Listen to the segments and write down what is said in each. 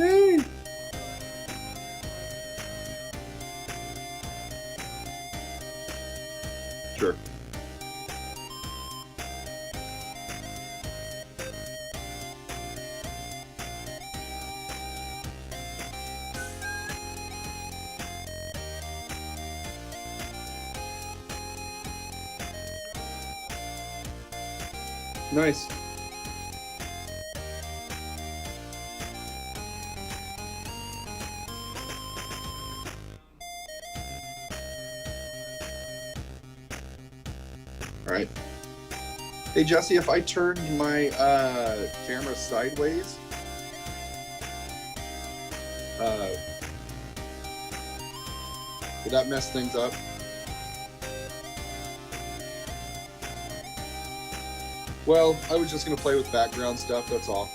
Yay! Sure. Nice. All right. Hey, Jesse, if I turned my camera sideways, would that mess things up? Well, I was just going to play with background stuff, that's all.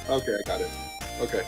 Okay, I got it. Okay.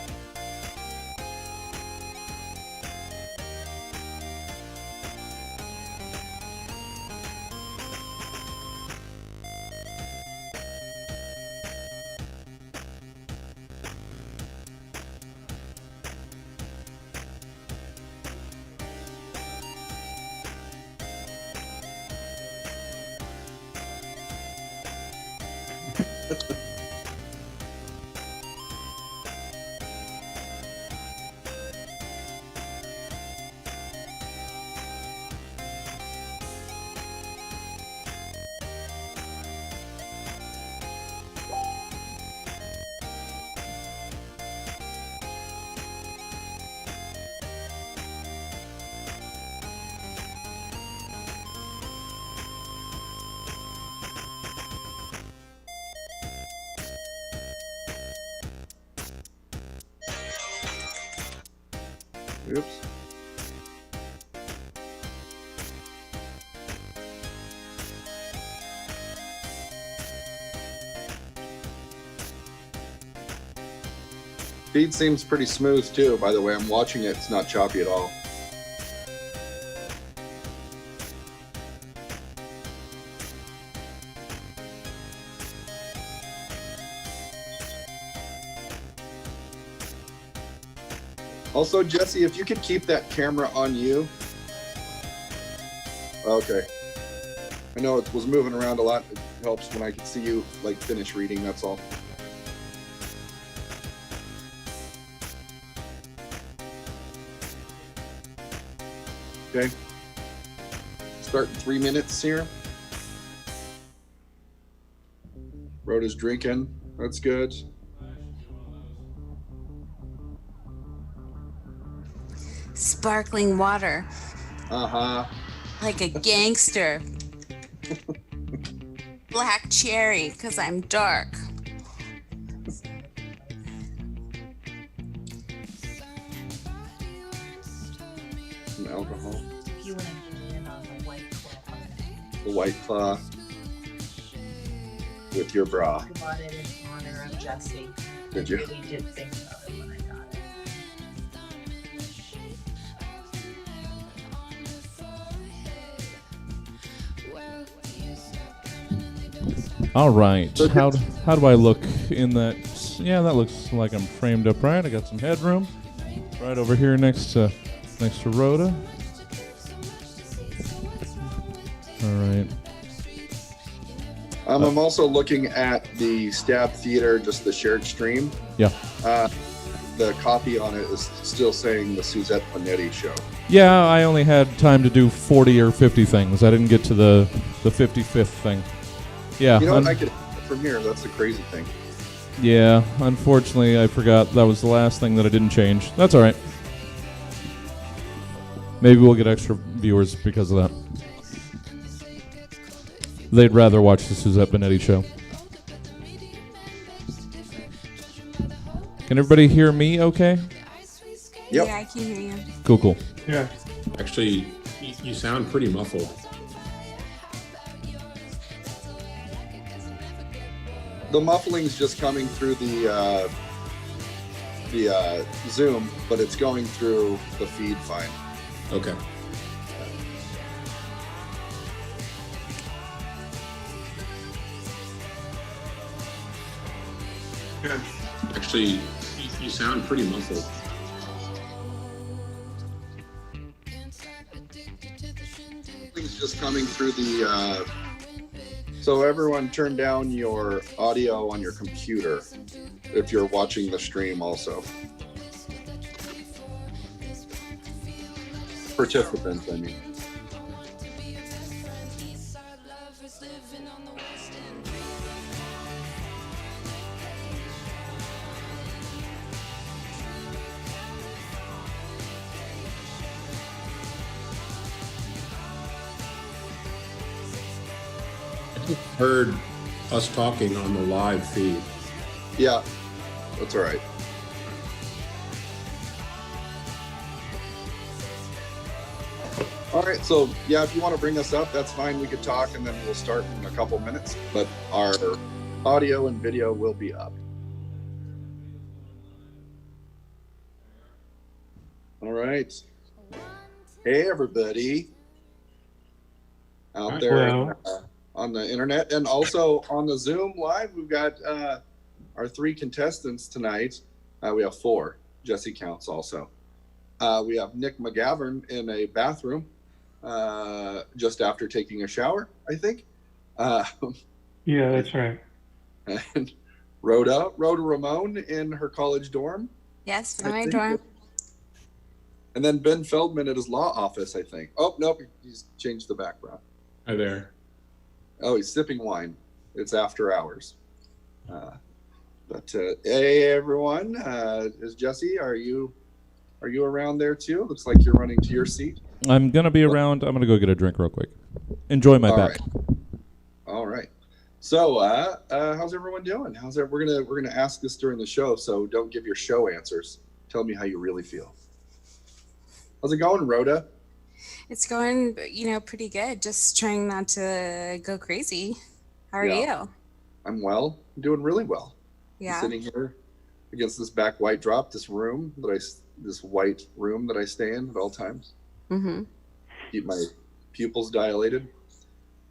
Oops. Feed seems pretty smooth too, by the way. I'm watching it, it's not choppy at all. Also, Jesse, if you could keep that camera on you. Okay. I know it was moving around a lot. It helps when I can see you like finish reading, that's all. Okay. Start in 3 minutes here. Rhoda's drinking. That's good. Sparkling water. Uh-huh. Like a gangster. Black cherry, because I'm dark. Some alcohol. You want to get in on the White Claw. The White Claw. With your bra. I bought it in honor of Jesse. Did you? I really did think about it when I got it. All right. How do I look in that? Yeah, that looks like I'm framed up right. I got some headroom right over here next to Rhoda. All right. I'm also looking at the Stab Theater, just the shared stream. Yeah. The copy on it is still saying the Suzette Panetti show. Yeah, I only had time to do 40 or 50 things. I didn't get to the 55th thing. Yeah. You know what? I could from here. That's the crazy thing. Yeah, unfortunately, I forgot that was the last thing that I didn't change. That's all right. Maybe we'll get extra viewers because of that. They'd rather watch the Suzette Benetti show. Can everybody hear me okay? Yep. Yeah, I can hear you. Cool. Yeah. Actually, you sound pretty muffled. The muffling's just coming through the Zoom, but it's going through the feed fine. Okay. Actually, you sound pretty muffled. Things just coming through the. So everyone, turn down your audio on your computer if you're watching the stream. Also, participants, I mean. Heard us talking on the live feed. Yeah, that's all right. All right, so yeah, if you want to bring us up, that's fine. We could talk and then we'll start in a couple minutes, but our audio and video will be up. All right. Hey, everybody out there on the internet and also on the Zoom live. We've got our 3 contestants tonight. We have 4. Jesse counts also. We have Nick McGavern in a bathroom just after taking a shower, I think. Yeah, that's right. And Rhoda Ramon in her college dorm. Yes, I my think. dorm. And then Ben Feldman at his law office, I think. Oh, nope, he's changed the background. Hi there. Oh, he's sipping wine. It's after hours. Hey, everyone. Is Jesse, are you around there too? Looks like you're running to your seat. I'm gonna be around. I'm gonna go get a drink real quick. Enjoy my All back. right. All right. So, how's everyone doing? We're gonna ask this during the show, so don't give your show answers. Tell me how you really feel. How's it going, Rhoda? It's going, pretty good. Just trying not to go crazy. How are Yeah. you? I'm well. I'm doing really well. Yeah. I'm sitting here against this back white drop, this white room that I stay in at all times. Mm-hmm. Keep my pupils dilated.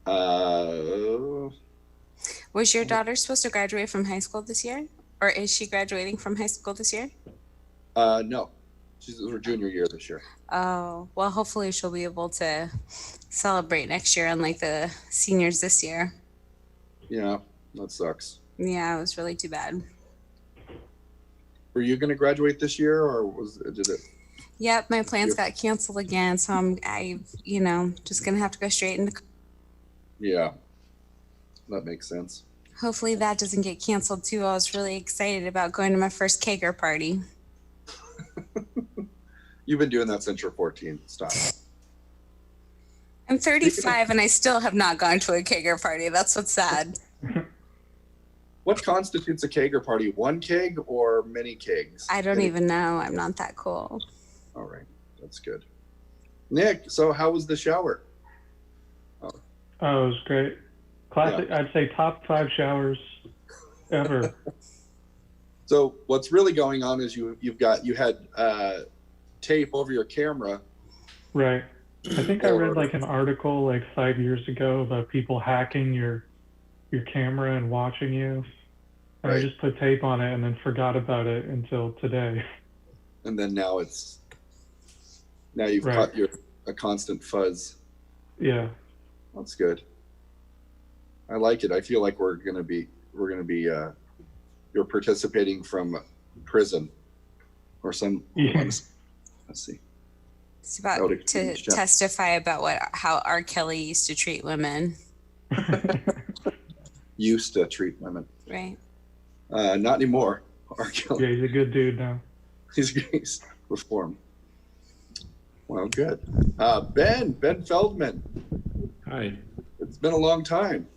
Was your daughter supposed to graduate from high school this year? Or is she graduating from high school this year? No. She's her junior year this year. Oh, well, hopefully she'll be able to celebrate next year, unlike the seniors this year. Yeah, that sucks. Yeah, it was really too bad. Were you going to graduate this year, or did it? Yep, my plans got canceled again, so I just gonna have to go straight into. Yeah, that makes sense. Hopefully that doesn't get canceled too. I was really excited about going to my first kegger party. You've been doing that since you're 14. Stop. I'm 35 and I still have not gone to a kegger party. That's what's sad. What constitutes a kegger party? One keg or many kegs? I don't even know. I'm not that cool. All right, that's good. Nick, so how was the shower? Oh, it was great. Classic. Yeah. I'd say top 5 showers ever. So what's really going on is you had tape over your camera. Right. I think I read like an article like 5 years ago about people hacking your camera and watching you. And I just put tape on it and then forgot about it until today. And then now you've caught a constant fuzz. Yeah. That's good. I like it. I feel like we're gonna be you're participating from prison or some. Yeah. Let's see. It's about to testify about how R. Kelly used to treat women. Used to treat women. Right. Not anymore. R. Kelly. Yeah, he's a good dude now. He's reformed. Well, good. Ben Feldman. Hi. It's been a long time.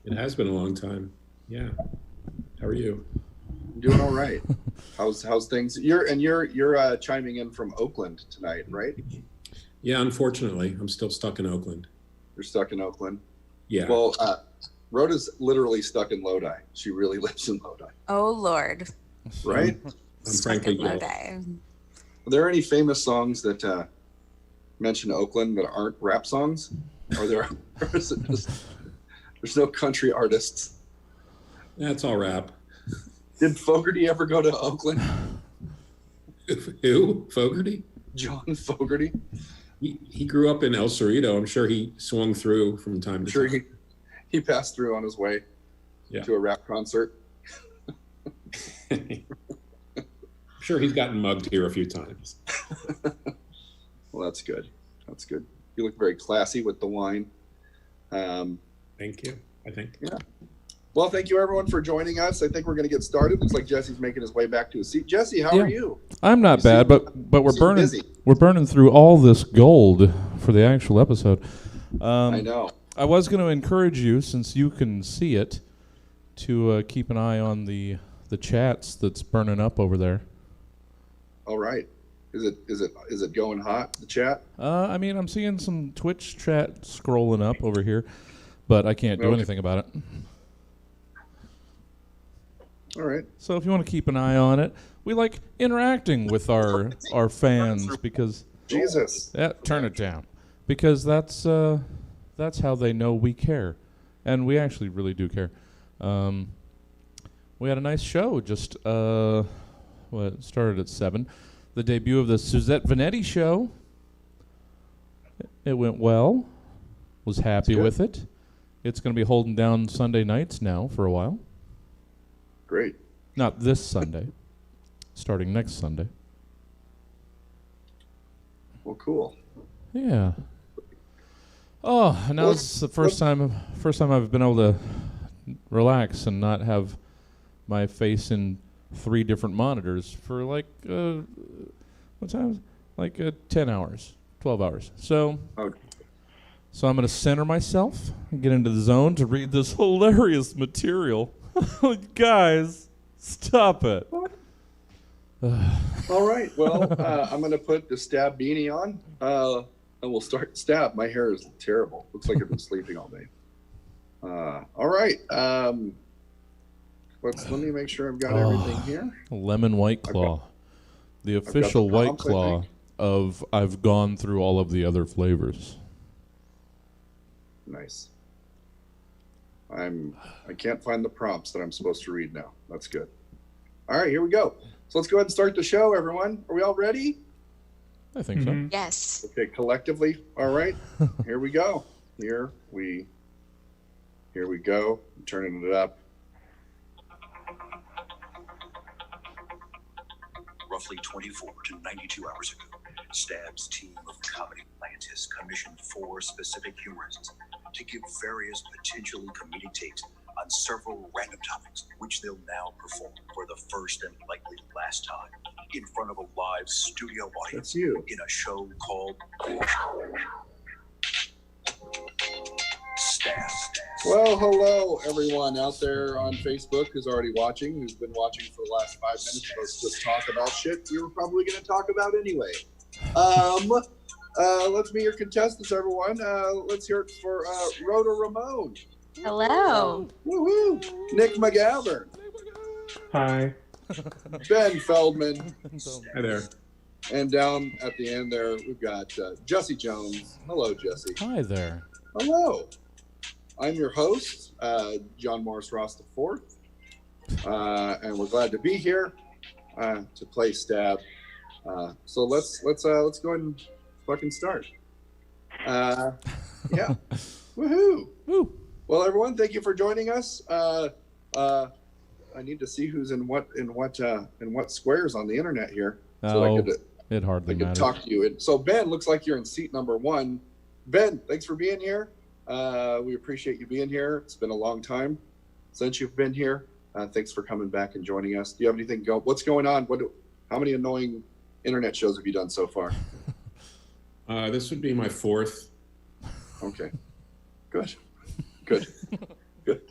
It has been a long time. Yeah. How are you? I'm doing all right. How's things? You're chiming in from Oakland tonight, right? Yeah, unfortunately, I'm still stuck in Oakland. You're stuck in Oakland. Yeah. Well, Rhoda's literally stuck in Lodi. She really lives in Lodi. Oh Lord. Right? I'm frankly Lodi. Are there any famous songs that mention Oakland that aren't rap songs? Or is it just there's no country artists? That's all rap. Did Fogarty ever go to Oakland? Who? Fogarty? John Fogarty? He grew up in El Cerrito. I'm sure he swung through from time I'm to sure time. he passed through on his way Yeah. to a rap concert. I'm sure he's gotten mugged here a few times. Well, that's good. That's good. You look very classy with the wine. Thank you, I think. Well, thank you everyone for joining us. I think we're going to get started. Looks like Jesse's making his way back to his seat. Jesse, how are you? I'm not You bad, seem- but we're seem burning busy. we're burning through all this gold for the actual episode. I know. I was going to encourage you, since you can see it, to keep an eye on the chats that's burning up over there. All right. Is it going hot, the chat? I mean, I'm seeing some Twitch chat scrolling up over here, but I can't do Okay. anything about it. All right. So if you want to keep an eye on it, we like interacting with our fans because Jesus. turn it down, because that's how they know we care, and we actually really do care. We had a nice show. Just it started at 7. The debut of the Suzette Vanetti show. It went well. Was happy good. with it. It's going to be holding down Sunday nights now for a while. Great. Not this Sunday. Starting next Sunday. Well, cool. Yeah. Oh, and now Well, it's the first time I've been able to relax and not have my face in 3 different monitors for like what time? Like 10 hours, 12 hours. So Okay. So I'm going to center myself and get into the zone to read this hilarious material. Guys, stop it. All right. Well, I'm going to put the Stab beanie on, and we'll start Stab. My hair is terrible. Looks like I've been sleeping all day. All right. Let me make sure I've got everything here. Lemon White Claw. The official the White prompts, I Claw think. of I've gone through all of the other flavors. Nice. I can't find the prompts that I'm supposed to read now. That's good. All right, here we go. So let's go ahead and start the show, everyone. Are we all ready? I think so. Mhm. Yes. Okay, collectively. All right. Here we go. Here we go. I'm turning it up. Roughly 24 to 92 hours ago, Stab's team of comedy scientists commissioned 4 specific humorists to give various potentially comedic takes on several random topics, which they'll now perform for the first and likely last time in front of a live studio audience That's you. in a show called Stab. Well, hello, everyone out there on Facebook who's already watching, who's been watching for the last 5 minutes of us just talk about shit we were probably going to talk about anyway. Let's meet your contestants, everyone. Let's hear it for Rhoda Ramone. Hello. Woohoo! Nick McGavern. Hi. Ben Feldman. Hi there. And down at the end there, we've got Jesse Jones. Hello, Jesse. Hi there. Hello. I'm your host, John Morris Ross IV, and we're glad to be here to play Stab. So let's go ahead and fucking start. Yeah. Woohoo! Woo. Well, everyone, thank you for joining us. I need to see who's in what squares on the internet here, so I Oh, could it hardly I could matters. talk to you. And so Ben, looks like you're in seat number 1. Ben, thanks for being here. We appreciate you being here. It's been a long time since you've been here. Thanks for coming back and joining us. Do you have anything what's going on? How many annoying internet shows have you done so far? This would be my 4th, Okay. Good.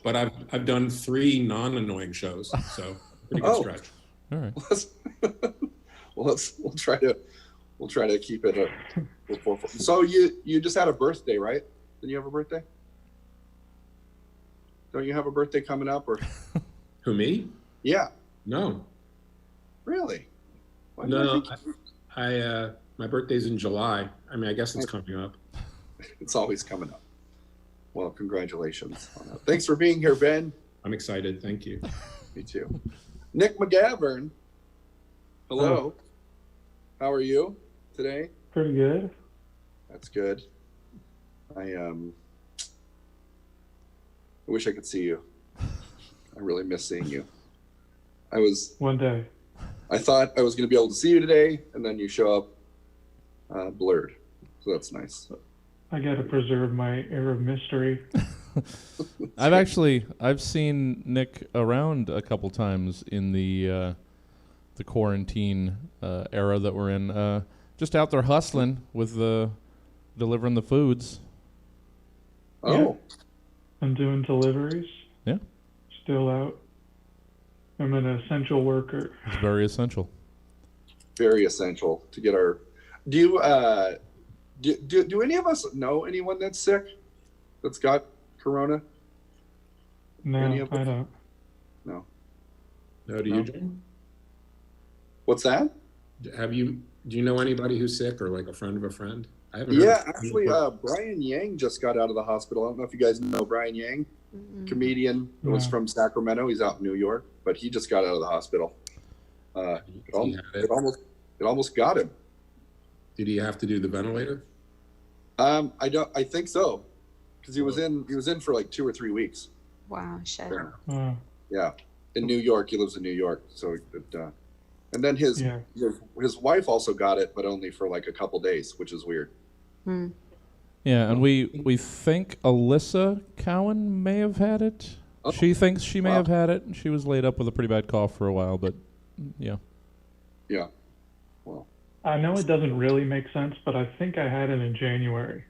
but I've done 3 non-annoying shows, so pretty good Oh. stretch. All right. We'll try to keep it a little. So you just had a birthday, right? Did you have a birthday? Don't you have a birthday coming up, or? Who, me? Yeah. No. Really? Why did I No, think- my birthday's in July. I mean, I guess it's coming up. It's always coming up. Well, congratulations on that. Thanks for being here, Ben. I'm excited. Thank you. Me too. Nick McGavern. Hello. How are you today? Pretty good. That's good. I wish I could see you. I really miss seeing you. One day. I thought I was going to be able to see you today, and then you show up blurred. So that's nice. I got to preserve my air of mystery. I've seen Nick around a couple times in the quarantine era that we're in. Just out there hustling with delivering the foods. Oh, I'm doing deliveries. Yeah. Still out. I'm an essential worker. It's very essential. very essential to get our. Do you do any of us know anyone that's sick, that's got corona? No, Any of I them? don't. No. No, do you, Jim? What's that? Do you know anybody who's sick or like a friend of a friend? I haven't heard Yeah, of actually, anyone. Brian Yang just got out of the hospital. I don't know if you guys know Brian Yang, comedian who was No. from Sacramento. He's out in New York, but he just got out of the hospital. It He had it. almost got him. Did he have to do the ventilator? I think so, because he was in for like 2 or 3 weeks. Wow, shit. Yeah, in New York. He lives in New York, so and then his Yeah. his wife also got it, but only for like a couple days, which is weird. Hmm. Yeah, and we think Alyssa Cowan may have had it. Oh, She thinks she may wow. have had it. She was laid up with a pretty bad cough for a while, but yeah. Yeah. Well, I know it doesn't really make sense, but I think I had it in January.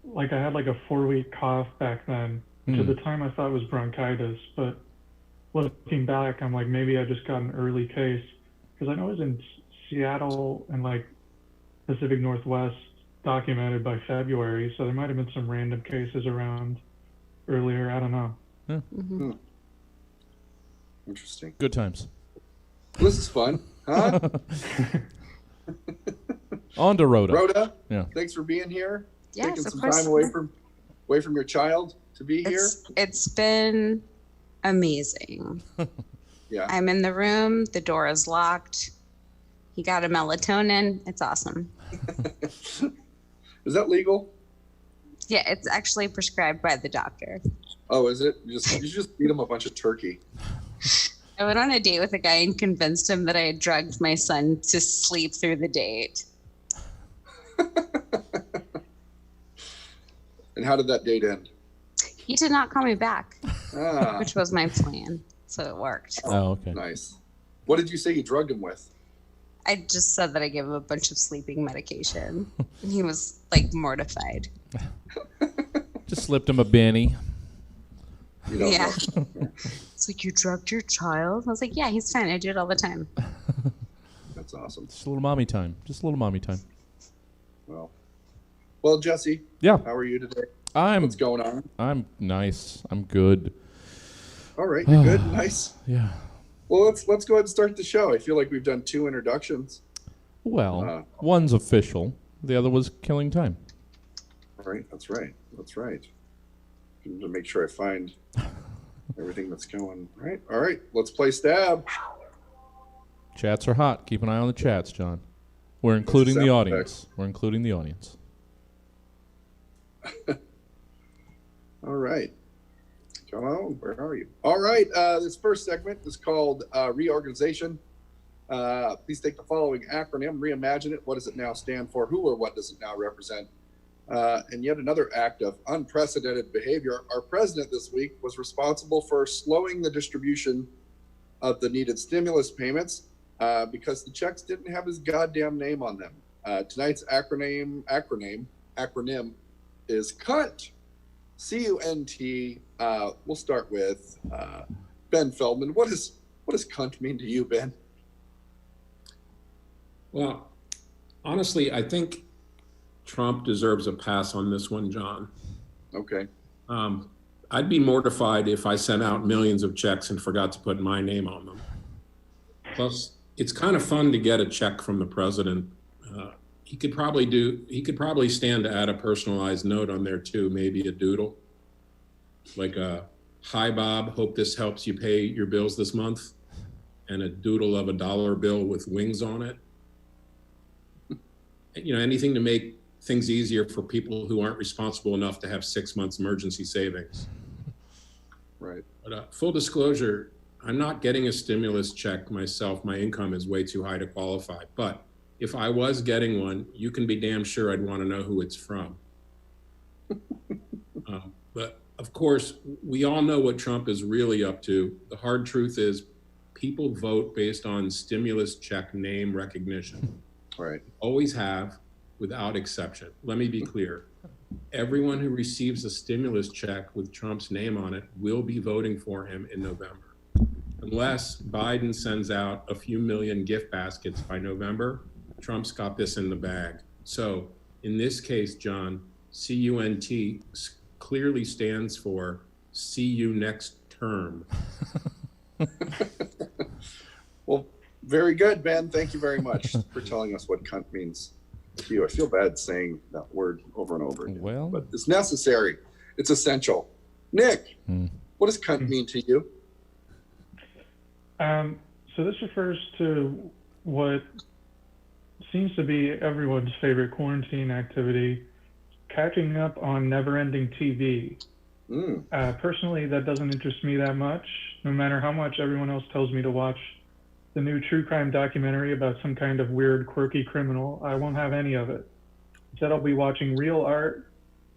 Like I had like a 4-week cough back then. To the time I thought it was bronchitis, but looking back, I'm like, maybe I just got an early case. Because I know it was in Seattle and like Pacific Northwest documented by February, so there might have been some random cases around earlier. I don't know. Mm-hmm. interesting. Good times. This is fun, huh? On to Rhoda. Rhoda, Yeah. thanks for being here. Yes, Taking of some course. time away from your child to be here. It's been amazing. Yeah. I'm in the room. The door is locked. He got a melatonin. It's awesome. Is that legal? Yeah, it's actually prescribed by the doctor. Oh, is it? You just feed him a bunch of turkey. I went on a date with a guy and convinced him that I had drugged my son to sleep through the date. And how did that date end? He did not call me back, Ah, which was my plan. So it worked. Oh, okay. nice. What did you say you drugged him with? I just said that I gave him a bunch of sleeping medication. And he was like mortified. Just slipped him a Benny. You don't Yeah. know. It's like, you drugged your child? I was like, yeah, he's fine. I do it all the time. That's awesome. Just a little mommy time. Just a little mommy time. Well, Jesse, Yeah, how are you today? I'm What's going on? nice. I'm good. All right, you're good, nice. Yeah. Well, let's go ahead and start the show. I feel like we've done 2 introductions. Well, one's official. The other was killing time. All right, that's right. To make sure I find everything that's going right. All right, let's play Stab. Chats are hot. Keep an eye on the chats, John. We're including the sound audience. We're including the audience. All right. Come on, where are you? All right, this first segment is called Reorganization. Please take the following acronym, reimagine it. What does it now stand for? Who or what does it now represent? And yet another act of unprecedented behavior. Our president this week was responsible for slowing the distribution of the needed stimulus payments because the checks didn't have his goddamn name on them. Tonight's acronym is CUNT. C-U-N-T. We'll start with Ben Feldman. What does CUNT mean to you, Ben? Well, honestly, I think Trump deserves a pass on this one, John. Okay. I'd be mortified if I sent out millions of checks and forgot to put my name on them. Plus, it's kind of fun to get a check from the president. He could probably stand to add a personalized note on there too, maybe a doodle. Like a, "Hi Bob, hope this helps you pay your bills this month." and a doodle of a dollar bill with wings on it. You know, anything to make things easier for people who aren't responsible enough to have 6 months emergency savings. Right. But full disclosure, I'm not getting a stimulus check myself. My income is way too high to qualify. But if I was getting one, you can be damn sure I'd want to know who it's from. But of course, we all know what Trump is really up to. The hard truth is people vote based on stimulus check name recognition. Right. Always have, without exception. Let me be clear. Everyone who receives a stimulus check with Trump's name on it will be voting for him in November. Unless Biden sends out a few million gift baskets by November, Trump's got this in the bag. So in this case, John, CUNT clearly stands for see you next term. Well, very good, Ben. Thank you very much for telling us what cunt means to you. I feel bad saying that word over and over again, Well, but it's necessary. It's essential. Nick, what does cunt mean to you? So this refers to what seems to be everyone's favorite quarantine activity, catching up on never-ending TV. Personally, that doesn't interest me that much, no matter how much everyone else tells me to watch the new true crime documentary about some kind of weird, quirky criminal. I won't have any of it. Instead, I'll be watching real art,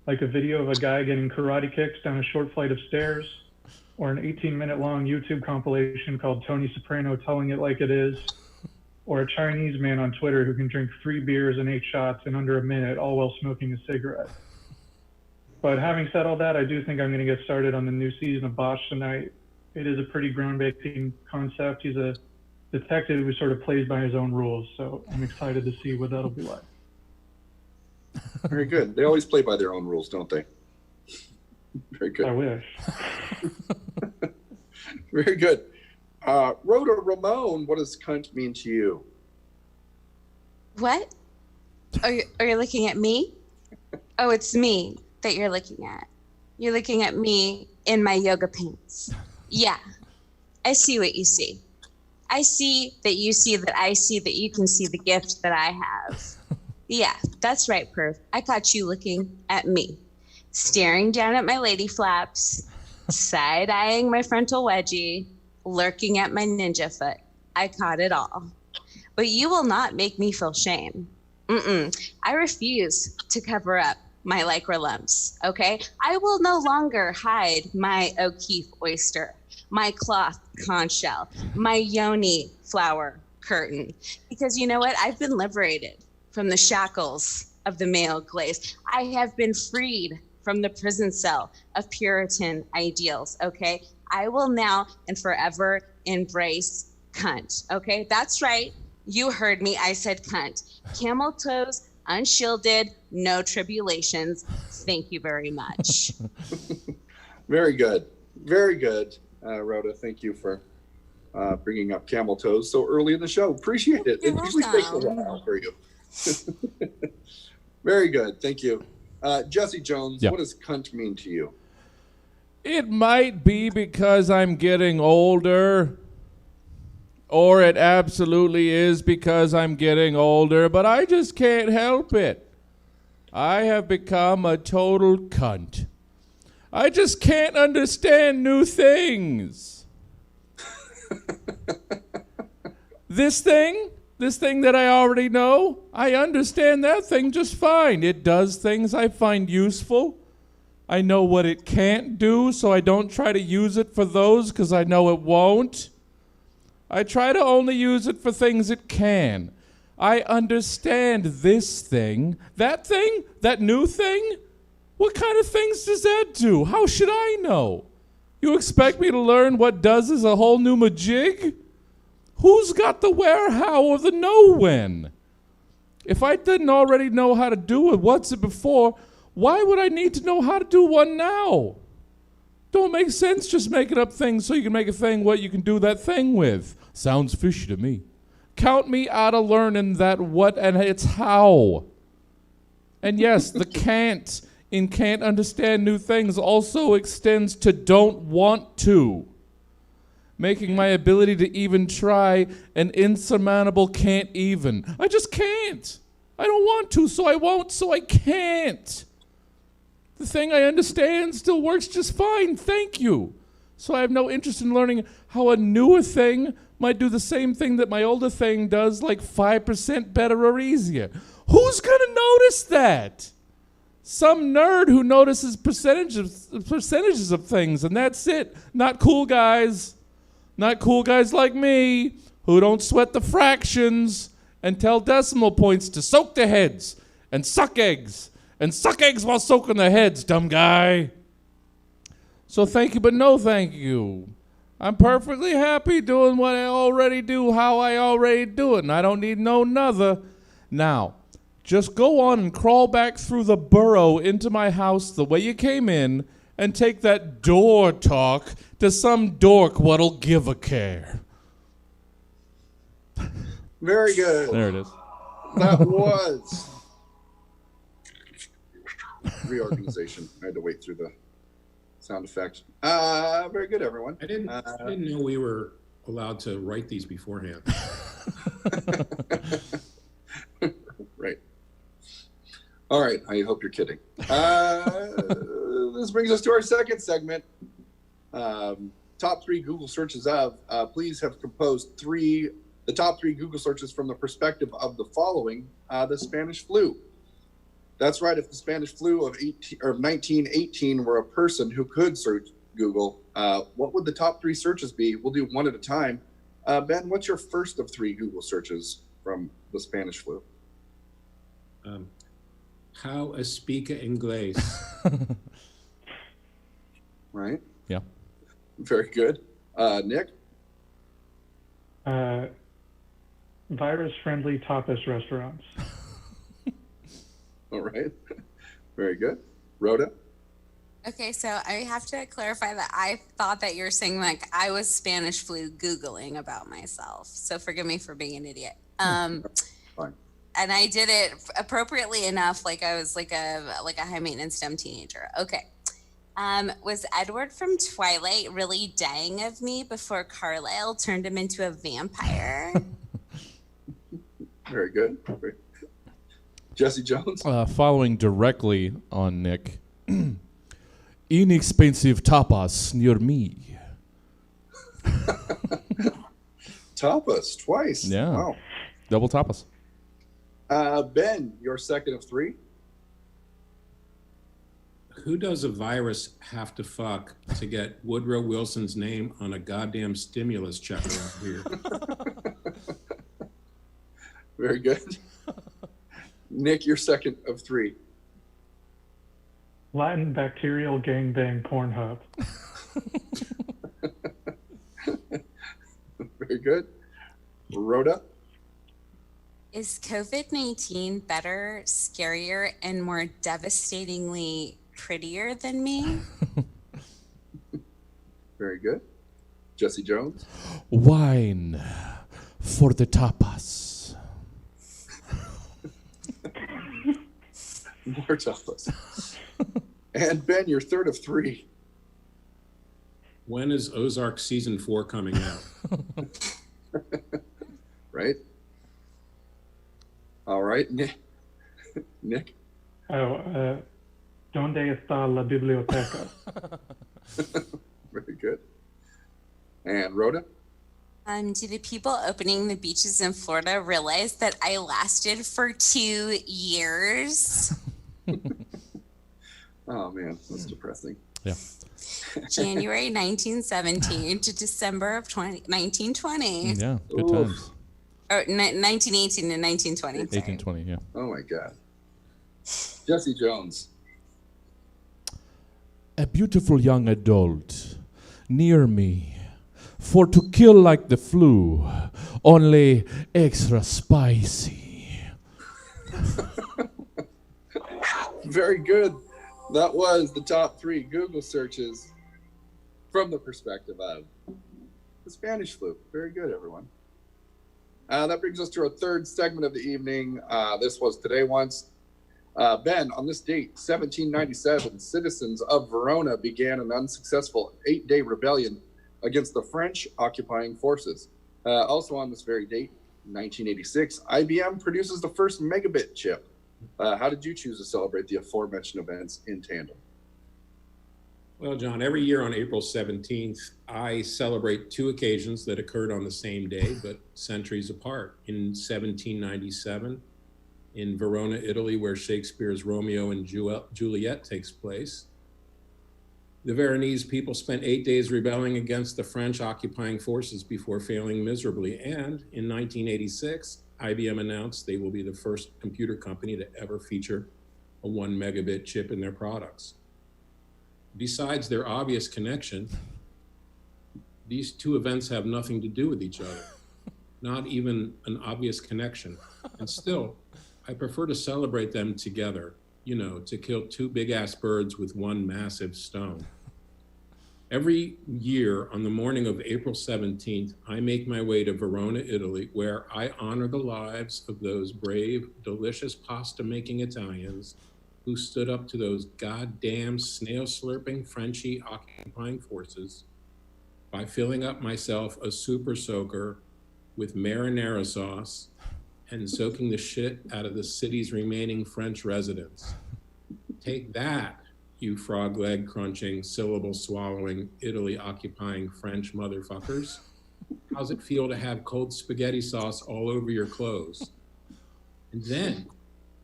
like a video of a guy getting karate kicks down a short flight of stairs, or an 18-minute long YouTube compilation called Tony Soprano Telling It Like It Is, or a Chinese man on Twitter who can drink 3 beers and 8 shots in under a minute, all while smoking a cigarette. But having said all that, I do think I'm going to get started on the new season of Bosch tonight. It is a pretty groundbreaking concept. He's a detective who sort of plays by his own rules, so I'm excited to see what that'll be like. Very good. They always play by their own rules, don't they? Very good. I wish. Very good. Rhoda Ramon, what does cunt mean to you? What? Are you looking at me? Oh, it's me that you're looking at. You're looking at me in my yoga pants. Yeah, I see what you see. I see that you see that I see that you can see the gift that I have. Yeah, that's right, Perv. I caught you looking at me, staring down at my lady flaps, side-eyeing my frontal wedgie, lurking at my ninja foot. I caught it all. But you will not make me feel shame. I refuse to cover up my lycra lumps, okay? I will no longer hide my O'Keefe oyster, my cloth conch shell, my yoni flower curtain. Because you know what? I've been liberated from the shackles of the male glaze. I have been freed from the prison cell of Puritan ideals, okay? I will now and forever embrace cunt, okay? That's right. You heard me. I said cunt. Camel toes, unshielded, no tribulations. Thank you very much. Very good. Very good, Rhoda. Thank you for bringing up camel toes so early in the show. Appreciate it. You're It usually takes a welcome. while for you. Very good. Thank you. Jesse Jones, Yeah. what does cunt mean to you? it might be because I'm getting older, or it absolutely is because I'm getting older, but I just can't help it. I have become a total cunt. I just can't understand new things. This thing that I already know, I understand that thing just fine. It does things I find useful. I know what it can't do, so I don't try to use it for those because I know it won't. I try to only use it for things it can. I understand this thing, that new thing. What kind of things does that do? How should I know? You expect me to learn what does is a whole new majig? Who's got the where, how, or the know when? If I didn't already know how to do it, what's it before, why would I need to know how to do one now? Don't make sense just making up things so you can make a thing what you can do that thing with. Sounds fishy to me. Count me out of learning that what and it's how. And yes, the can't in can't understand new things also extends to don't want to. making my ability to even try an insurmountable can't even. I just can't. I don't want to, so I won't, so I can't. The thing I understand still works just fine, thank you. So I have no interest in learning how a newer thing might do the same thing that my older thing does, like 5% better or easier. Who's gonna notice that? Some nerd who notices percentages of things, and that's it. Not cool guys. Not cool guys like me who don't sweat the fractions and tell decimal points to soak their heads and suck eggs. And suck eggs while soaking their heads, dumb guy. So thank you, but no thank you. I'm perfectly happy doing what I already do, how I already do it, and I don't need no nother. Now, just go on and crawl back through the burrow into my house the way you came in and take that door talk to some dork what'll give a care. Very good. There it is. That was reorganization. I had to wait through the sound effect. Very good, everyone. I didn't know we were allowed to write these beforehand. Right. All right. I hope you're kidding. This brings us to our second segment. Top 3 Google searches of. Please have composed the top 3 Google searches from the perspective of the following: the Spanish flu. That's right. If the Spanish flu of 1918 were a person who could search Google, what would the top 3 searches be? We'll do one at a time. Ben, what's your first of 3 Google searches from the Spanish flu? How I speak English. Right. Yeah. Very good. Nick? Virus-friendly tapas restaurants. All right. Very good. Rhoda? Okay, so I have to clarify that I thought that you're saying like I was Spanish flu Googling about myself. So forgive me for being an idiot. Fine. And I did it appropriately enough, like I was like a high maintenance dumb teenager. Okay. Was Edward from Twilight really dying of me before Carlisle turned him into a vampire? Very good. Jesse Jones? Following directly on Nick, inexpensive tapas near me. Tapas, twice. Yeah. Wow. Double tapas. Ben, your second of 3. Who does a virus have to fuck to get Woodrow Wilson's name on a goddamn stimulus check around here? Very good. Nick, your second of 3. Latin bacterial gangbang Pornhub. Very good. Rhoda? Is COVID-19 better, scarier, and more devastatingly prettier than me? Very good. Jesse Jones? Wine for the tapas. More tapas. And Ben, your third of 3. When is Ozark season 4 coming out? Right? All right. Nick? ¿Dónde está la biblioteca? Very good. And Rhoda? Do the people opening the beaches in Florida realize that I lasted for 2 years? Oh, man, that's depressing. Yeah. January 1917 to December of 1920. Yeah. Good Oof. times. Or 1918 and 1920. sorry. 1820. Yeah. Oh, my God. Jesse Jones? A beautiful young adult near me, for to kill like the flu, only extra spicy. Very good. That was the top 3 Google searches from the perspective of the Spanish flu. Very good, everyone. That brings us to our third segment of the evening. This was Today Once. Ben, on this date, 1797, citizens of Verona began an unsuccessful 8-day rebellion against the French occupying forces. Also on this very date, 1986, IBM produces the first megabit chip. How did you choose to celebrate the aforementioned events in tandem? Well, John, every year on April 17th, I celebrate two occasions that occurred on the same day, but centuries apart. In 1797, in Verona, Italy, where Shakespeare's Romeo and Juliet takes place, the Veronese people spent 8 days rebelling against the French occupying forces before failing miserably. And in 1986, IBM announced they will be the first computer company to ever feature a 1 megabit chip in their products. Besides their obvious connection, these two events have nothing to do with each other, not even an obvious connection. And still, I prefer to celebrate them together, you know, to kill two big-ass birds with one massive stone. Every year on the morning of April 17th, I make my way to Verona, Italy, where I honor the lives of those brave, delicious pasta-making Italians who stood up to those goddamn snail-slurping Frenchy occupying forces by filling up myself a super soaker with marinara sauce and soaking the shit out of the city's remaining French residents. Take that, you frog leg crunching, syllable swallowing, Italy occupying French motherfuckers. How's it feel to have cold spaghetti sauce all over your clothes? And then,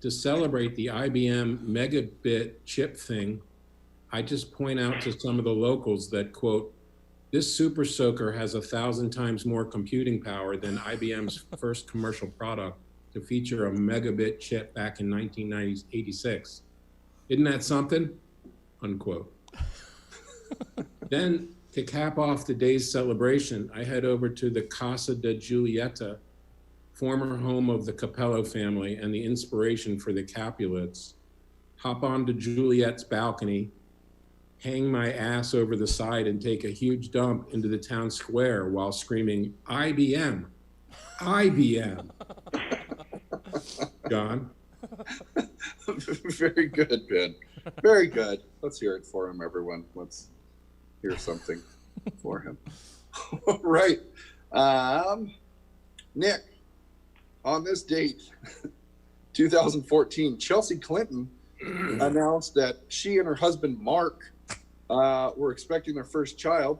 to celebrate the IBM megabit chip thing, I just point out to some of the locals that, quote, this super soaker has 1,000 times more computing power than IBM's first commercial product to feature a megabit chip back in 1986. Isn't that something? Unquote. Then, to cap off the day's celebration, I head over to the Casa de Giulietta, former home of the Capello family and the inspiration for the Capulets, hop onto Juliet's balcony, hang my ass over the side and take a huge dump into the town square while screaming, IBM, IBM. John? Very good, Ben. Very good. Let's hear it for him, everyone. Let's hear something for him. All right. Nick, on this date, 2014, Chelsea Clinton announced that she and her husband, Mark, were expecting their first child.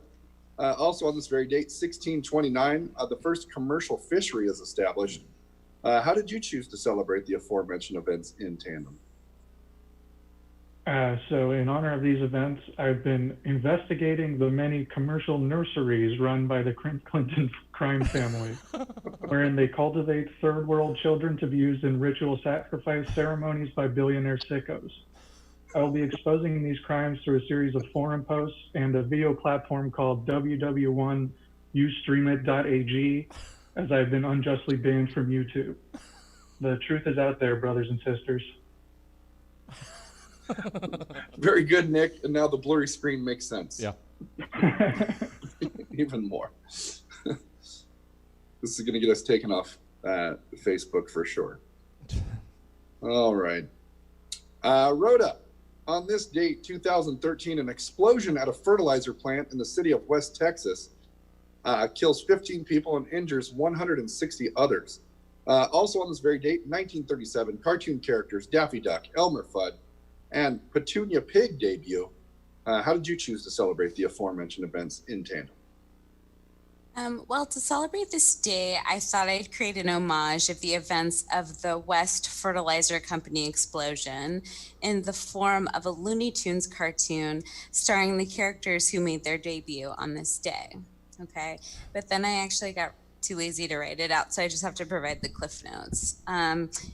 Also on this very date, 1629, the first commercial fishery is established. How did you choose to celebrate the aforementioned events in tandem? So in honor of these events, I've been investigating the many commercial nurseries run by the Clinton crime family, wherein they cultivate third world children to be used in ritual sacrifice ceremonies by billionaire sickos. I will be exposing these crimes through a series of forum posts and a video platform called www.ustreamit.ag, as I've been unjustly banned from YouTube. The truth is out there, brothers and sisters. Very good, Nick. And now the blurry screen makes sense. Yeah. Even more. This is going to get us taken off Facebook for sure. All right. Rhoda, on this date, 2013, an explosion at a fertilizer plant in the city of West Texas kills 15 people and injures 160 others. Also on this very date, 1937, cartoon characters Daffy Duck, Elmer Fudd, and Petunia Pig debut. How did you choose to celebrate the aforementioned events in tandem? Well, to celebrate this day, I thought I'd create an homage of the events of the West Fertilizer Company explosion in the form of a Looney Tunes cartoon starring the characters who made their debut on this day. Okay, but then I actually got too lazy to write it out, so I just have to provide the cliff notes.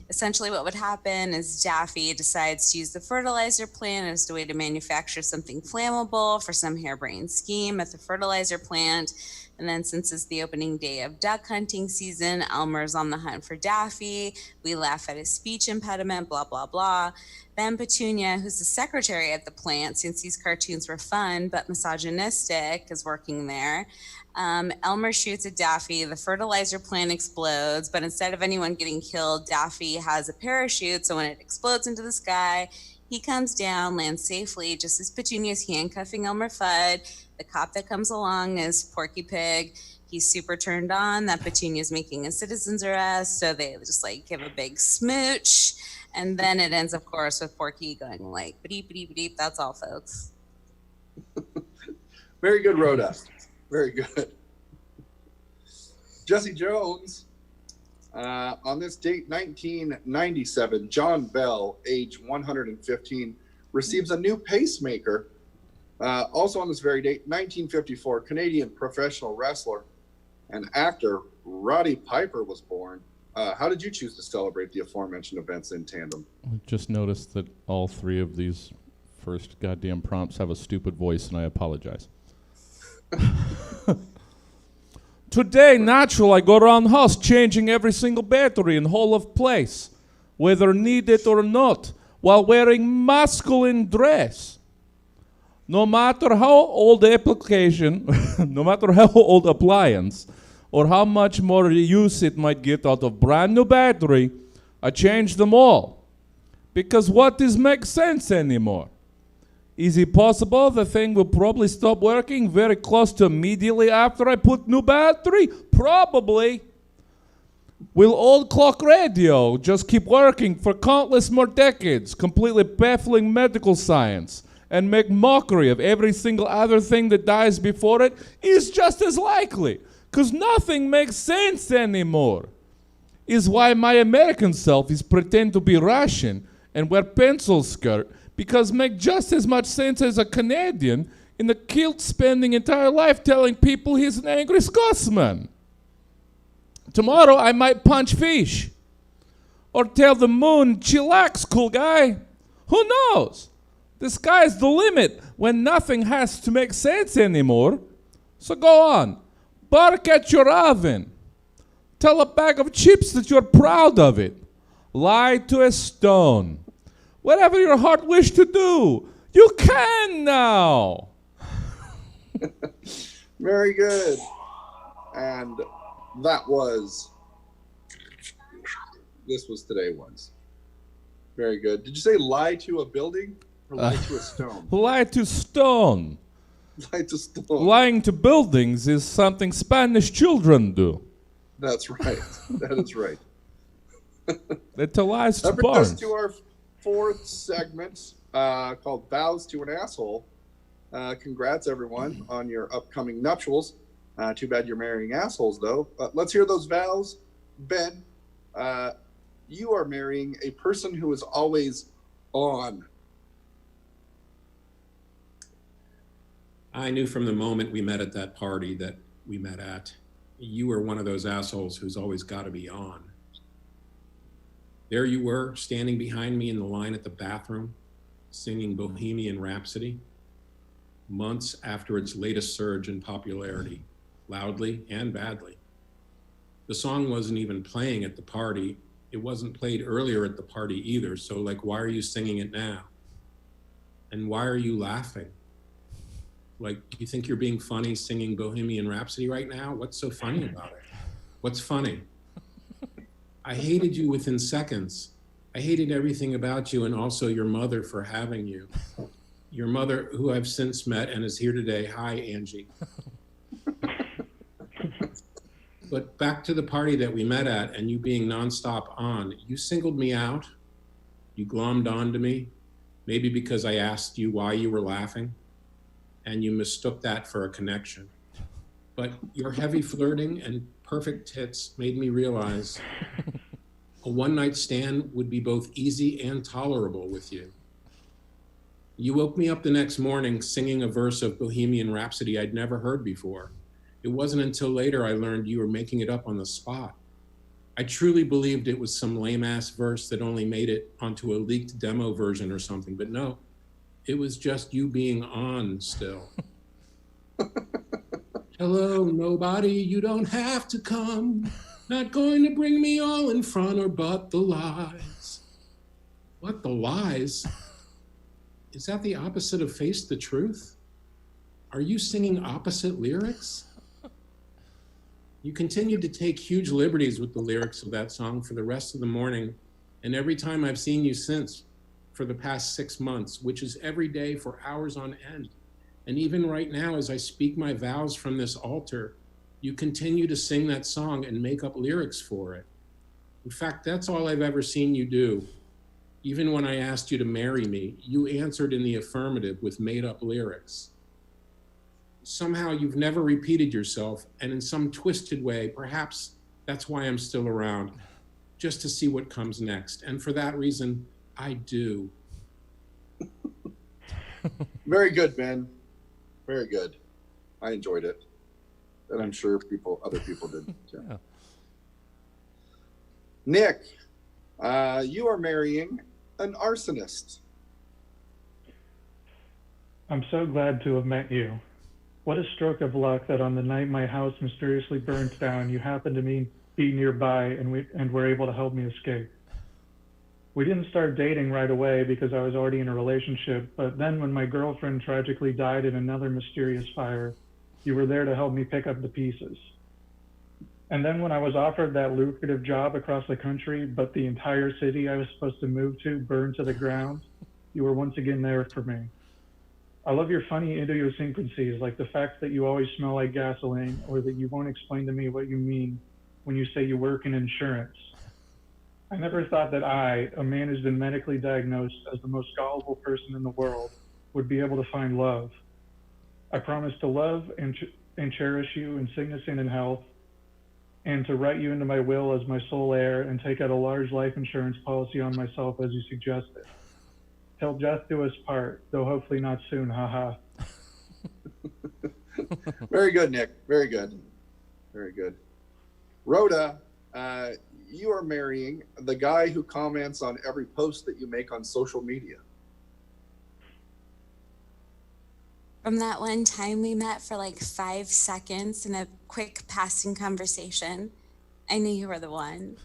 Essentially what would happen is Daffy decides to use the fertilizer plant as a way to manufacture something flammable for some harebrained scheme at the fertilizer plant. And then since it's the opening day of duck hunting season, Elmer's on the hunt for Daffy. We laugh at his speech impediment, blah, blah, blah. Then Petunia, who's the secretary at the plant, since these cartoons were fun but misogynistic, is working there. Elmer shoots at Daffy. The fertilizer plant explodes, but instead of anyone getting killed, Daffy has a parachute. So when it explodes into the sky, he comes down, lands safely, just as Petunia's handcuffing Elmer Fudd. the cop that comes along is Porky Pig. He's super turned on that Petunia's making a citizen's arrest, so they just like give a big smooch, and then it ends, of course, with Porky going like beep beep beep. That's all, folks. Very good, Rhoda. Very good. Jesse Jones. On this date, 1997, John Bell, age 115, receives a new pacemaker. Also on this very date, 1954, Canadian professional wrestler and actor Roddy Piper was born. How did you choose to celebrate the aforementioned events in tandem? I just noticed that all three of these first goddamn prompts have a stupid voice, and I apologize. Today, natural, I go around house changing every single battery in whole of place, whether needed or not, while wearing masculine dress. No matter how old the application, no matter how old appliance, or how much more use it might get out of brand new battery, I change them all. Because what does make sense anymore? Is it possible the thing will probably stop working very close to immediately after I put new battery? Probably. Will old clock radio just keep working for countless more decades, completely baffling medical science, and make mockery of every single other thing that dies before it? Is just as likely, because nothing makes sense anymore. Is why my American self is pretend to be Russian and wear pencil skirt, because make just as much sense as a Canadian in the kilt spending entire life telling people he's an angry Scotsman. Tomorrow I might punch fish. Or tell the moon, chillax, cool guy. Who knows? The sky's the limit when nothing has to make sense anymore. So go on. Bark at your oven. Tell a bag of chips that you're proud of it. Lie to a stone. Whatever your heart wishes to do, you can now. Very good. And this was today ones. Very good. Did you say lie to a building or lie to a stone? Lie to stone. Lie to stone. Lying to buildings is something Spanish children do. That's right. That is right. They tell lies to That brings us barns. to our fourth segment called Vows to an Asshole. Congrats, everyone, on your upcoming nuptials. Too bad you're marrying assholes, though. Let's hear those vows. Ben, you are marrying a person who is always on. I knew from the moment we met at that party that we met at, you were one of those assholes who's always got to be on. There you were, standing behind me in the line at the bathroom, singing Bohemian Rhapsody, months after its latest surge in popularity, loudly and badly. The song wasn't even playing at the party. It wasn't played earlier at the party either, so like, why are you singing it now? And why are you laughing? Like, you think you're being funny singing Bohemian Rhapsody right now? What's so funny about it? What's funny? I hated you within seconds. I hated everything about you and also your mother for having you. Your mother, who I've since met and is here today. Hi, Angie. But back to the party that we met at and you being nonstop on, you singled me out. You glommed onto me, maybe because I asked you why you were laughing, and you mistook that for a connection. But your heavy flirting and perfect tits made me realize a one-night stand would be both easy and tolerable with you. You woke me up the next morning singing a verse of Bohemian Rhapsody I'd never heard before. It wasn't until later I learned you were making it up on the spot. I truly believed it was some lame-ass verse that only made it onto a leaked demo version or something, but no, it was just you being on still. Hello, nobody, you don't have to come. Not going to bring me all in front or but the lies. What, the lies? Is that the opposite of face the truth? Are you singing opposite lyrics? You continued to take huge liberties with the lyrics of that song for the rest of the morning, and every time I've seen you since, for the past 6 months, which is every day for hours on end, And even right now, as I speak my vows from this altar, you continue to sing that song and make up lyrics for it. In fact, that's all I've ever seen you do. Even when I asked you to marry me, you answered in the affirmative with made up lyrics. Somehow you've never repeated yourself, and in some twisted way, perhaps that's why I'm still around, just to see what comes next. And for that reason, I do. Very good, Ben. Very good. I enjoyed it. And I'm sure other people did too. Yeah. Nick, you are marrying an arsonist. I'm so glad to have met you. What a stroke of luck that on the night my house mysteriously burnt down, you happened to be nearby and were able to help me escape. We didn't start dating right away because I was already in a relationship, but then when my girlfriend tragically died in another mysterious fire, you were there to help me pick up the pieces. And then when I was offered that lucrative job across the country, but the entire city I was supposed to move to burned to the ground, you were once again there for me. I love your funny idiosyncrasies, like the fact that you always smell like gasoline, or that you won't explain to me what you mean when you say you work in insurance. I never thought that I, a man who's been medically diagnosed as the most gullible person in the world, would be able to find love. I promise to love and cherish you in sickness and in health, and to write you into my will as my sole heir and take out a large life insurance policy on myself as you suggested. Till death do us part, though hopefully not soon, haha. Very good, Nick. Very good. Very good. Rhoda, you are marrying the guy who comments on every post that you make on social media. From that one time we met for like 5 seconds in a quick passing conversation, I knew you were the one.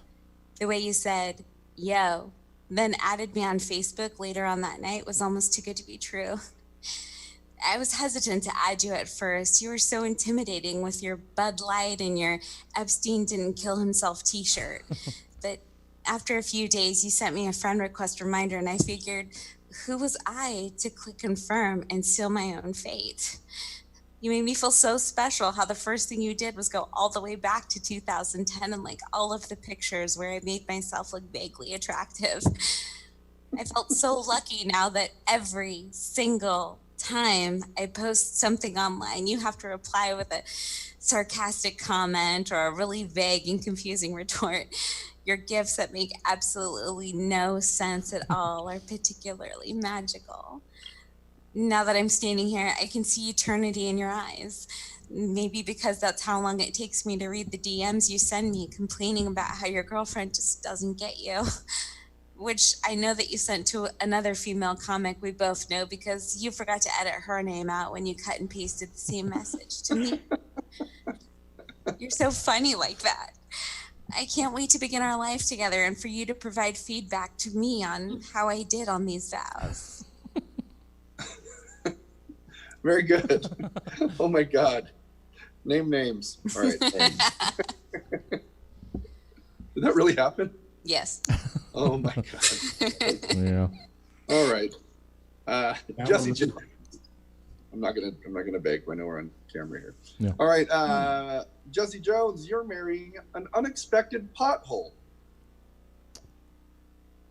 The way you said, yo, then added me on Facebook later on that night was almost too good to be true. I was hesitant to add you at first. You were so intimidating with your Bud Light and your Epstein didn't kill himself t-shirt. But after a few days, you sent me a friend request reminder and I figured, who was I to click confirm and seal my own fate? You made me feel so special how the first thing you did was go all the way back to 2010 and like all of the pictures where I made myself look vaguely attractive. I felt so lucky now that every single time I post something online, you have to reply with a sarcastic comment or a really vague and confusing retort. Your gifts that make absolutely no sense at all are particularly magical. Now that I'm standing here, I can see eternity in your eyes. Maybe because that's how long it takes me to read the DMs you send me complaining about how your girlfriend just doesn't get you. Which I know that you sent to another female comic we both know because you forgot to edit her name out when you cut and pasted the same message to me. You're so funny like that. I can't wait to begin our life together and for you to provide feedback to me on how I did on these vows. Very good. Oh my God. Name names. All right. Did that really happen? Yes. Oh my God. Yeah. All right. Jesse Jones. I'm not gonna beg. I know we're on camera here. Yeah. All right. Jesse Jones, you're marrying an unexpected pothole.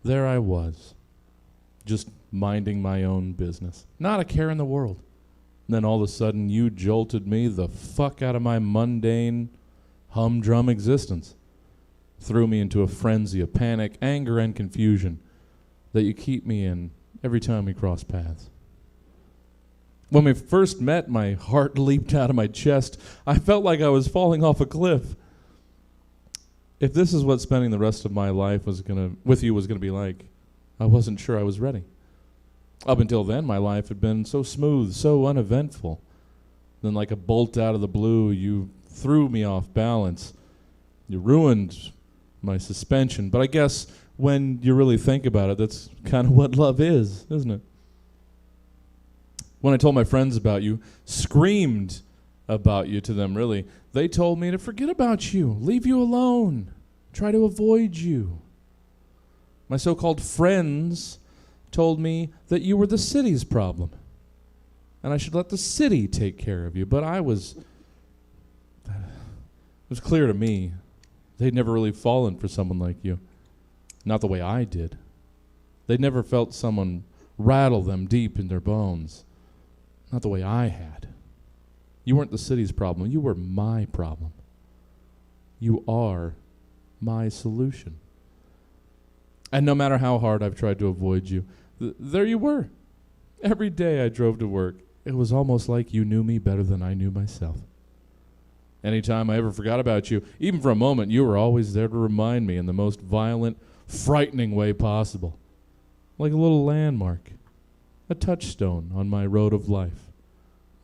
There I was, just minding my own business. Not a care in the world. And then all of a sudden you jolted me the fuck out of my mundane, humdrum existence. Threw me into a frenzy of panic, anger, and confusion that you keep me in every time we cross paths. When we first met, my heart leaped out of my chest. I felt like I was falling off a cliff. If this is what spending the rest of my life with you was gonna be like, I wasn't sure I was ready. Up until then, my life had been so smooth, so uneventful. Then like a bolt out of the blue, you threw me off balance. You ruined my suspension. But I guess when you really think about it, that's kind of what love is, isn't it? When I told my friends about you, screamed about you to them, really, they told me to forget about you, leave you alone, try to avoid you. My so-called friends told me that you were the city's problem. and I should let the city take care of you. But it was clear to me they'd never really fallen for someone like you. Not the way I did. They'd never felt someone rattle them deep in their bones. Not the way I had. You weren't the city's problem. You were my problem. You are my solution. And no matter how hard I've tried to avoid you, there you were. Every day I drove to work, it was almost like you knew me better than I knew myself. Anytime I ever forgot about you, even for a moment, you were always there to remind me in the most violent, frightening way possible. Like a little landmark, a touchstone on my road of life.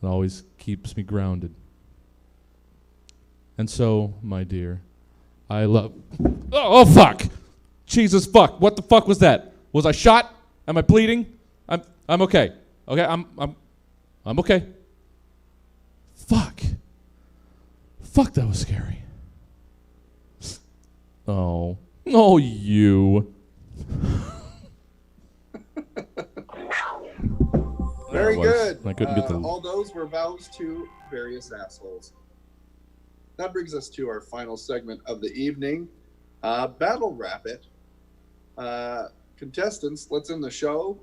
It always keeps me grounded. And so, my dear, I love... Oh, fuck! Jesus fuck, what the fuck was that? Was I shot? Am I bleeding? I'm okay. Okay, I'm okay. Fuck. Fuck, that was scary. Oh. Oh, you. Very good. I couldn't get the... All those were vows to various assholes. That brings us to our final segment of the evening. Battle Rap It. Contestants, let's end the show.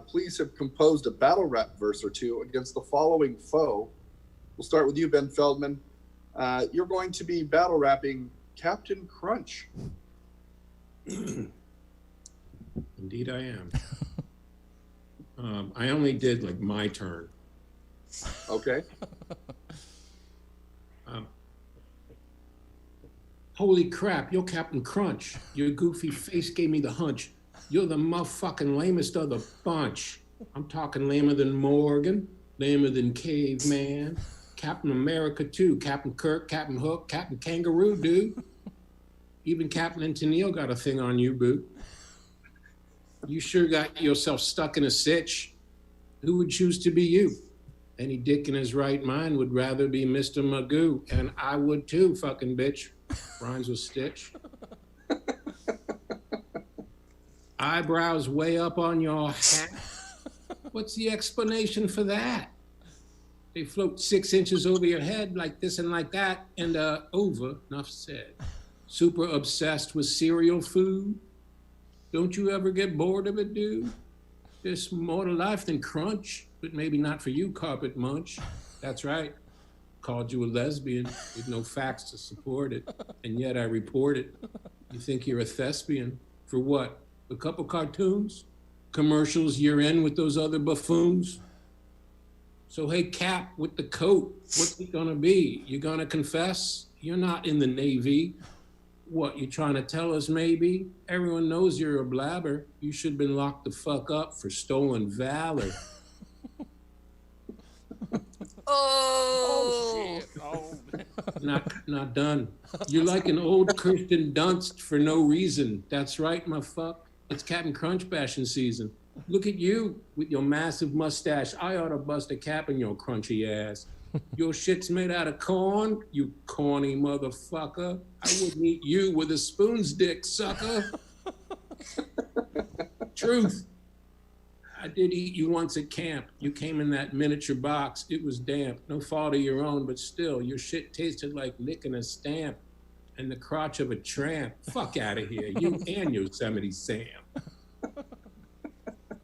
Please have composed a battle rap verse or two against the following foe. We'll start with you, Ben Feldman. You're going to be battle rapping Captain Crunch. Indeed I am. I only did like my turn. Okay. Holy crap, you're Captain Crunch. Your goofy face gave me the hunch. You're the motherfucking lamest of the bunch. I'm talking lamer than Morgan, lamer than Caveman, Captain America too, Captain Kirk, Captain Hook, Captain Kangaroo, dude. Even Captain Tennille got a thing on you, boo. You sure got yourself stuck in a sitch. Who would choose to be you? Any dick in his right mind would rather be Mr. Magoo, and I would too, fucking bitch. Rhymes with Stitch. Eyebrows way up on your hat. What's the explanation for that? They float 6 inches over your head like this and like that, and over, enough said. Super obsessed with cereal food. Don't you ever get bored of it, dude? There's more to life than crunch, but maybe not for you, Carpet Munch. That's right. Called you a lesbian with no facts to support it, and yet I report it. You think you're a thespian. For what? A couple cartoons? Commercials you're in with those other buffoons? So hey, Cap with the coat, what's it gonna be? You gonna confess? You're not in the Navy. What, you trying to tell us maybe? Everyone knows you're a blabber. You should have been locked the fuck up for stolen valor. Oh. Not done. You're like an old Kirsten Dunst for no reason. That's right, my fuck. It's Captain Crunch bashing season. Look at you with your massive mustache. I ought to bust a cap in your crunchy ass. Your shit's made out of corn, you corny motherfucker. I wouldn't eat you with a spoon's dick, sucker. Truth. I did eat you once at camp. You came in that miniature box. It was damp. No fault of your own, but still, your shit tasted like licking a stamp and the crotch of a tramp. Fuck out of here, you and Yosemite Sam.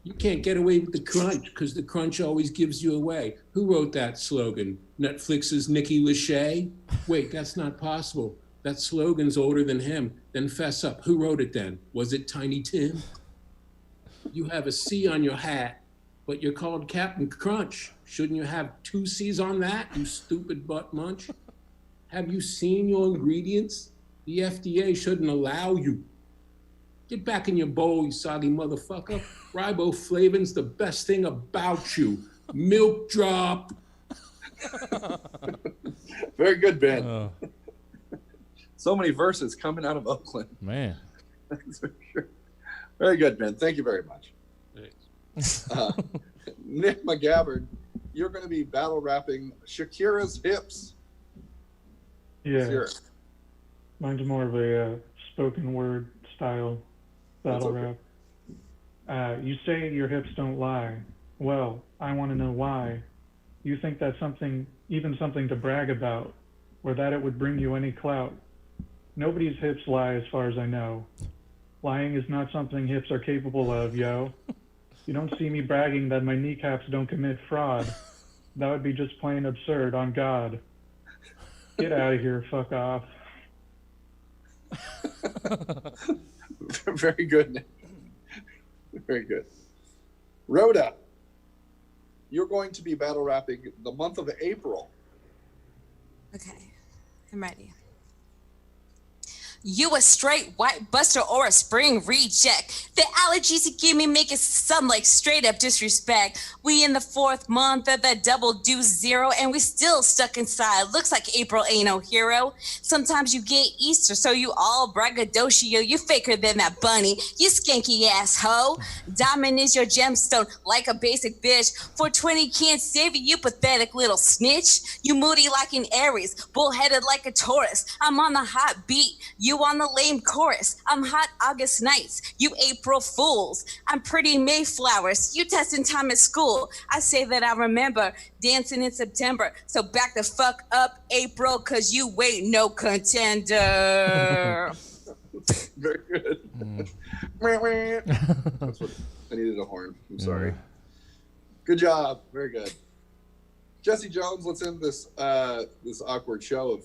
You can't get away with the crunch because the crunch always gives you away. Who wrote that slogan? Netflix's Nikki Lachey? Wait, that's not possible. That slogan's older than him. Then fess up. Who wrote it then? Was it Tiny Tim? You have a C on your hat, but you're called Captain Crunch. Shouldn't you have 2 C's on that, you stupid butt munch? Have you seen your ingredients? The FDA shouldn't allow you. Get back in your bowl, you soggy motherfucker. Riboflavin's the best thing about you. Milk drop. Very good, Ben. So many verses coming out of Oakland. Man. That's for sure. Very good, Ben. Thank you very much. Thanks. Nick McGabbard, you're going to be battle rapping Shakira's Hips. Yeah, Let's hear it. mine's more of a spoken word style battle That's rap. You say your hips don't lie. Well, I want to know why. you think that's something to brag about, or that it would bring you any clout. Nobody's hips lie as far as I know. Lying is not something hips are capable of, yo. You don't see me bragging that my kneecaps don't commit fraud. That would be just plain absurd, on God. Get out of here, fuck off. Very good, Nick. Very good. Rhoda, you're going to be battle rapping the month of April. Okay, I'm ready. You a straight white buster or a spring reject. The allergies you give me make it sound like straight up disrespect. We in the 4th month of that double deuce 0 and we still stuck inside. Looks like April ain't no hero. Sometimes you get Easter, so you all braggadocio. You faker than that bunny. You skanky ass hoe. Diamond is your gemstone like a basic bitch. 420 can't save you, you pathetic little snitch. You moody like an Aries, bullheaded like a Taurus. I'm on the hot beat. You on the lame chorus. I'm hot August nights. You April fools. I'm pretty Mayflowers. You testing time at school. I say that I remember dancing in September. So back the fuck up, April, cause you ain't no contender. Very good. That's what I needed a horn. I'm sorry. Good job. Very good. Jesse Jones, let's end this this awkward show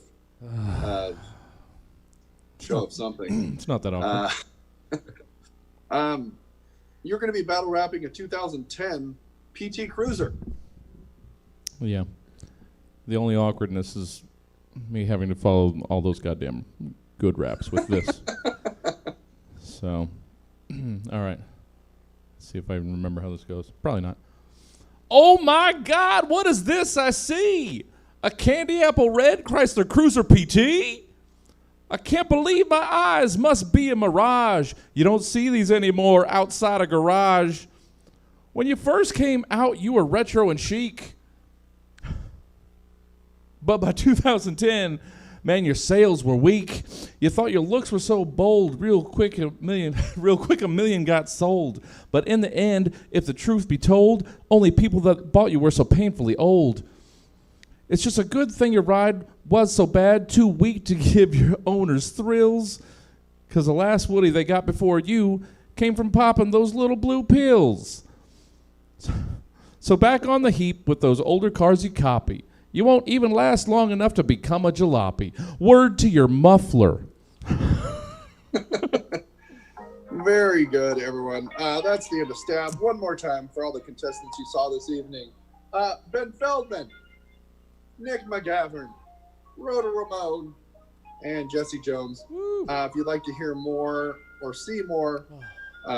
of something. It's not that awkward. You're going to be battle rapping a 2010 PT Cruiser. Yeah. The only awkwardness is me having to follow all those goddamn good raps with this. So, all right. Let's see if I even remember how this goes. Probably not. Oh my God, what is this I see? A candy apple red Chrysler Cruiser PT? I can't believe my eyes, must be a mirage. You don't see these anymore outside a garage. When you first came out, you were retro and chic. But by 2010, man, your sales were weak. You thought your looks were so bold, real quick a million got sold. But in the end, if the truth be told, only people that bought you were so painfully old. It's just a good thing your ride was so bad, too weak to give your owners thrills. Because the last Woody they got before you came from popping those little blue pills. So back on the heap with those older cars you copy. You won't even last long enough to become a jalopy. Word to your muffler. Very good, everyone. That's the end of Stab. One more time for all the contestants you saw this evening. Ben Feldman, Nick McGavern, Rhoda Ramone, and Jesse Jones. If you'd like to hear more or see more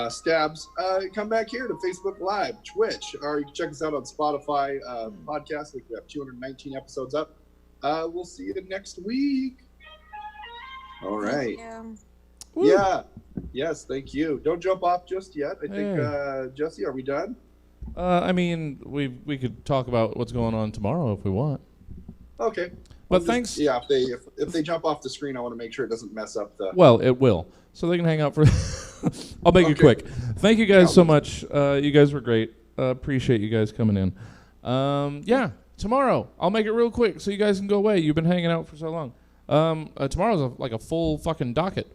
Stabs, come back here to Facebook Live, Twitch, or you can check us out on Spotify podcast. We have 219 episodes up. We'll see you next week. All right. Yeah. Yes, thank you. Don't jump off just yet. I think, Jesse, are we done? I mean, we could talk about what's going on tomorrow if we want. Okay. But thanks. Yeah, if they jump off the screen, I want to make sure it doesn't mess up the. Well, it will. So they can hang out for. I'll make it quick. Thank you guys so much. You guys were great. Appreciate you guys coming in. Yeah, tomorrow I'll make it real quick so you guys can go away. You've been hanging out for so long. Tomorrow's like a full fucking docket.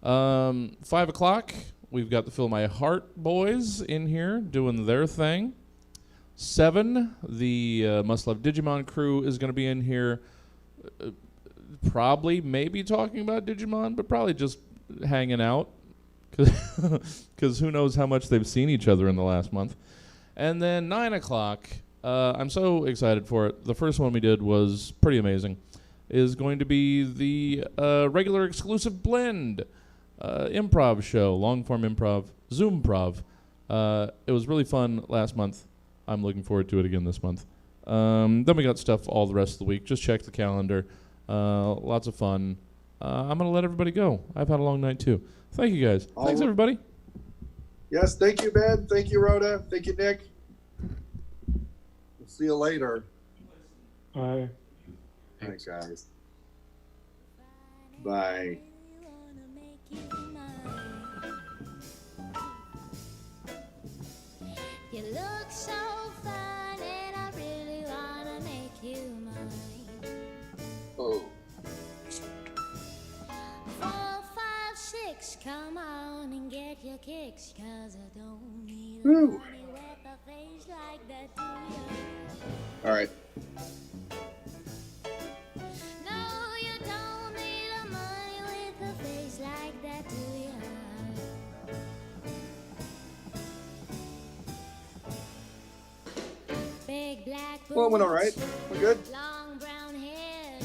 5 o'clock, we've got the Fill My Heart boys in here doing their thing. 7, the Must Love Digimon crew is going to be in here. Probably, maybe talking about Digimon, but probably just hanging out. Because who knows how much they've seen each other in the last month. And then 9 o'clock, I'm so excited for it. The first one we did was pretty amazing. Is going to be the regular exclusive blend improv show, long-form improv, Zoom-prov. It was really fun last month. I'm looking forward to it again this month. Then we got stuff all the rest of the week. Just check the calendar. Lots of fun. I'm going to let everybody go. I've had a long night, too. Thank you, guys. Thanks, everybody. Yes, thank you, Ben. Thank you, Rhoda. Thank you, Nick. We'll see you later. Bye. Thanks, guys. Bye. You look so fine and I really wanna fix. Come on and get your kicks, 'cause I don't need a Woo. money with a face like that, do ya? All right. No, you don't need a money with a face like that, do ya? Big black Well, it went all right. boots, We're good. long brown hair.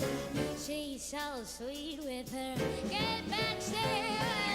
She's so sweet with her. Get backstage.